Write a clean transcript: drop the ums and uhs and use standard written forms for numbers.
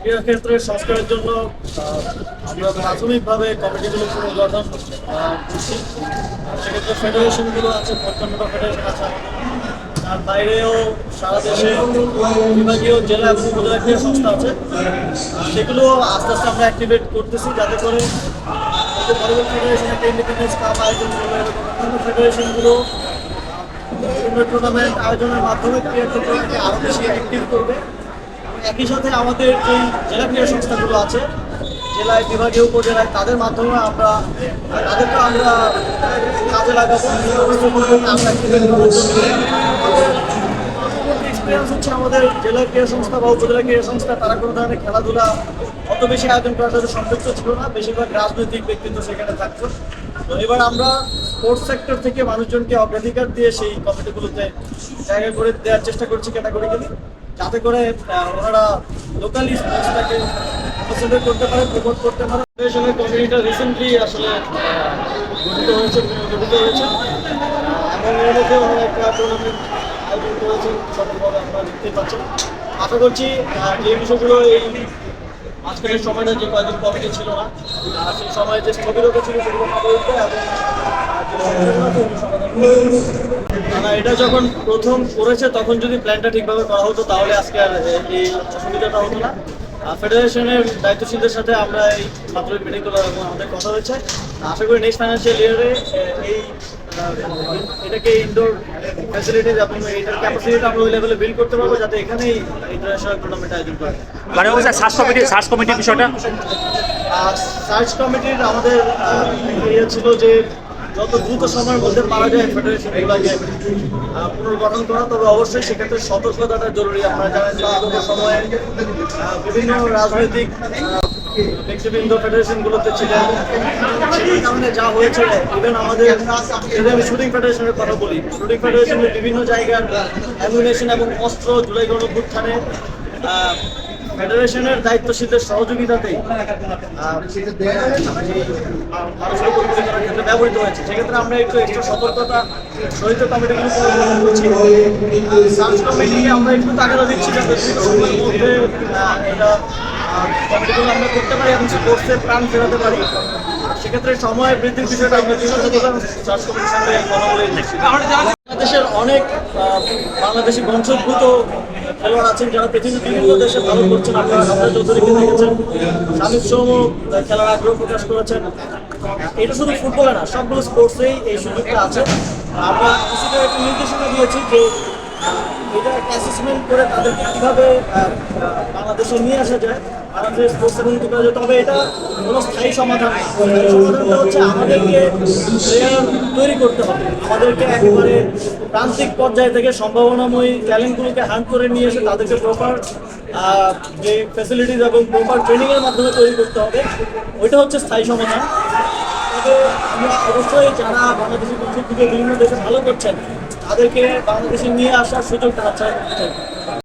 ক্রীড়া ক্ষেত্রের সংস্কারের জন্য আমরা প্রাথমিকভাবে কমিটিগুলো পুনর্গঠন করছি। সেক্ষেত্রে ফেডারেশনগুলো আছে, 55টা ফেডারেশন আছে আমাদের। তার বাইরেও সারা দেশে বিভাগীয় জেলা এবং উপজেলা ক্রীড়া সংস্থা আছে। সেগুলো আস্তে আস্তে আমরা অ্যাক্টিভেট করতেছি, যাতে করে ভলিবল ফেডারেশন একটা ইন্ডিপেন্ডেন্স কাপ আয়োজন করবে, অন্যান্য ফেডারেশনগুলো বিভিন্ন টুর্নামেন্ট আয়োজনের মাধ্যমে ক্রীড়া ক্ষেত্রটাকে আরও বেশি অ্যাক্টিভ করবে। একই সাথে আমাদের যে জেলা ক্রীড়া সংস্থাগুলো আছে, জেলায় বিভাগীয় উপজেলায়, তাদের মাধ্যমে তাদেরকে আমরা কাজে লাগাবো। আমরা এক্সপিরিয়েন্স হচ্ছে আমাদের জেলা ক্রীড়া সংস্থা বা উপজেলা ক্রীড়া সংস্থা, তারা কোনো ধরনের খেলাধুলা অত বেশি আয়োজন করার সাথে সম্পৃক্ত ছিল না, বেশিরভাগ রাজনৈতিক ব্যক্তিত্ব সেখানে থাকতো। তো এবার আমরা স্পোর্টস সেক্টর থেকে মানুষজনকে অগ্রাধিকার দিয়ে সেই কমিটিগুলোতে জায়গা করে দেওয়ার চেষ্টা করছি ক্যাটাগরিক্যালি, যাতে করে ওনারা লোকালি স্পোর্টসটাকে কনসেন্ট্রেট করতে পারে, প্রমোট করতে পারে। ফেডারেশনের কমিটিটা রিসেন্টলি আসলে গঠিত হয়েছে এবং এর মধ্যে ওনারা একটা টুর্নামেন্ট আয়োজন করেছেন সফলভাবে, আপনারা দেখতে পাচ্ছেন। আশা করছি যে বিষয়গুলো এই মাঝখানের সময়টা যে কয়েকদিন কমিটি ছিল না, সেই সময় যে স্থবিরতা ছিল সেগুলো কাটিয়ে উঠবে এবং এটা যখন প্রথম করেছে তখন যদি প্ল্যানটা ঠিকভাবে করা হতো তাহলে আজকে আর এই অসুবিধাটা হতো না। ফেডারেশনের দায়িত্বশীলদের সাথে আমরা এই মাত্র মিটিং করার আমাদের কথা হয়েছে। আশা করি নেক্সট ফাইন্যান্সিয়াল ইয়ারে এই এটাকে ইনডোর ফ্যাসিলিটিজ এবং এটার ক্যাপাসিটিটা আমরা ওই লেভেলে বিল্ড করতে পারবো, যাতে এখানেই ইন্টারন্যাশনাল টুর্নামেন্ট আয়োজন করে। মানে সার্চ কমিটির বিষয়টা, সার্চ কমিটির আমাদের ইয়ে ছিল যে যত দ্রুত সময়ের মধ্যে পারা যায় ফেডারেশনগুলোকে পুনর্গঠন করা, তবে অবশ্যই সেক্ষেত্রে সতর্কতাটা জরুরি। আপনারা জানেন যে বিগত সময়ে বিভিন্ন রাজনৈতিক ব্যক্তিবৃন্দ ফেডারেশনগুলোতে ছিলেন, সেই কারণে যা হয়েছে। ইভেন আমাদের যদি আমি শুটিং ফেডারেশনের কথা বলি, শুটিং ফেডারেশনের বিভিন্ন জায়গার অ্যামিউনেশন এবং অস্ত্র জুলাই গণঅভ্যুত্থানে ফেডারেশনের দায়িত্বশীলদের সহযোগিতাতেই মানুষের উপর গুলি করার ক্ষেত্রে ব্যবহৃত হয়েছে। সেক্ষেত্রে আমরা একটু এক্সট্রা সতর্কতা সহিত কমিটিগুলো পরিচালনা করছি। সার্চ কমিটিকে আমরা একটু তাগাদা দিচ্ছি যাতে দ্রুত সময়ের মধ্যে এটা কমিটিগুলো আমরা করতে পারি এবং স্পোর্টসের প্রাণ ফেরাতে পারি। সেক্ষেত্রে সময় বৃদ্ধির বিষয়টা আমরা সার্চ কমিটির সঙ্গে কথা বলে দেখছি। বাংলাদেশের অনেক বাংলাদেশি বংশোদ্ভূত খেলোয়াড় আছেন যারা পৃথিবীর বিভিন্ন দেশে ভালো করছেন। আপনারা হামজা চৌধুরীকে দেখেছেন, শামিদ সৌম্য খেলার আগ্রহ প্রকাশ করেছেন। এটা শুধু ফুটবলে না, সবগুলো স্পোর্টসেই এই সুযোগটা আছে। আমরা কিছুটা একটা নির্দেশনা দিয়েছি যে এটা অ্যাসেসমেন্ট করে তাদেরকে কীভাবে বাংলাদেশে নিয়ে আসা যায়, বাংলাদেশের স্পোর্টস উন্নতি করা যায়। তবে এটা কোনো স্থায়ী সমাধান না। স্থায়ী সমাধানটা হচ্ছে আমাদেরকে প্লেয়ার তৈরি করতে হবে, আমাদেরকে একেবারে প্রান্তিক পর্যায় থেকে সম্ভাবনাময়ী ট্যালেন্টগুলোকে হ্যান্ড করে নিয়ে এসে তাদেরকে প্রপার যে ফ্যাসিলিটিস এবং প্রপার ট্রেনিংয়ের মাধ্যমে তৈরি করতে হবে। ওইটা হচ্ছে স্থায়ী সমাধান। তবে আমরা অবশ্যই যারা বাংলাদেশের বংশোদ্ভূত বিভিন্ন দেশে ভালো করছেন তাদেরকে বাংলাদেশে নিয়ে আসার সুযোগটা হাতছাড়া করতে চাই।